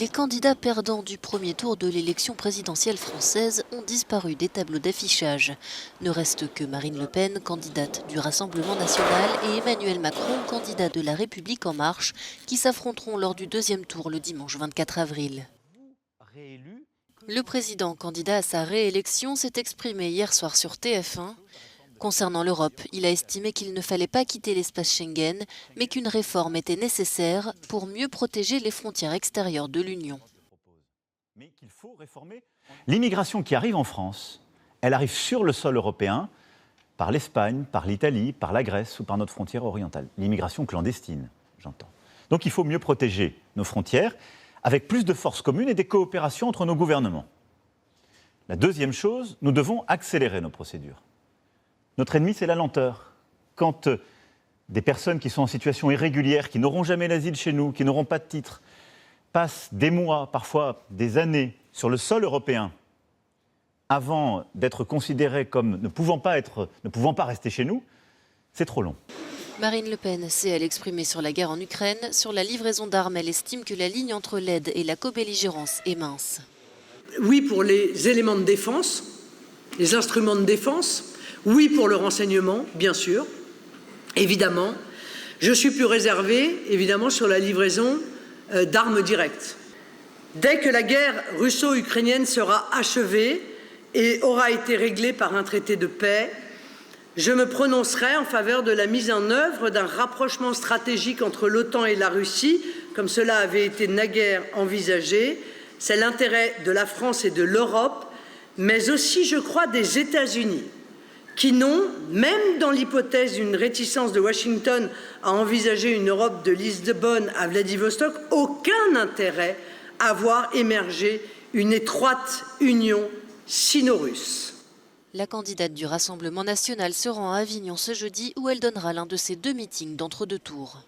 Les candidats perdants du premier tour de l'élection présidentielle française ont disparu des tableaux d'affichage. Ne reste que Marine Le Pen, candidate du Rassemblement national, et Emmanuel Macron, candidat de La République en marche, qui s'affronteront lors du deuxième tour le dimanche 24 avril. Le président candidat à sa réélection s'est exprimé hier soir sur TF1. Concernant l'Europe, il a estimé qu'il ne fallait pas quitter l'espace Schengen, mais qu'une réforme était nécessaire pour mieux protéger les frontières extérieures de l'Union. L'immigration qui arrive en France, elle arrive sur le sol européen, par l'Espagne, par l'Italie, par la Grèce ou par notre frontière orientale. L'immigration clandestine, j'entends. Donc il faut mieux protéger nos frontières, avec plus de forces communes et des coopérations entre nos gouvernements. La deuxième chose, nous devons accélérer nos procédures. Notre ennemi, c'est la lenteur. Quand des personnes qui sont en situation irrégulière, qui n'auront jamais l'asile chez nous, qui n'auront pas de titre, passent des mois, parfois des années, sur le sol européen, avant d'être considérées comme ne pouvant pas rester chez nous, c'est trop long. Marine Le Pen s'est elle exprimée sur la guerre en Ukraine. Sur la livraison d'armes, elle estime que la ligne entre l'aide et la cobelligérance est mince. Oui pour les éléments de défense, les instruments de défense. Oui pour le renseignement, bien sûr, évidemment. Je suis plus réservé, évidemment, sur la livraison d'armes directes. Dès que la guerre russo-ukrainienne sera achevée et aura été réglée par un traité de paix, je me prononcerai en faveur de la mise en œuvre d'un rapprochement stratégique entre l'OTAN et la Russie, comme cela avait été naguère envisagé. C'est l'intérêt de la France et de l'Europe, mais aussi, je crois, des États-Unis, qui n'ont, même dans l'hypothèse d'une réticence de Washington à envisager une Europe de Lisbonne à Vladivostok, aucun intérêt à voir émerger une étroite union sino-russe. La candidate du Rassemblement national se rend à Avignon ce jeudi où elle donnera l'un de ses 2 meetings d'entre-deux tours.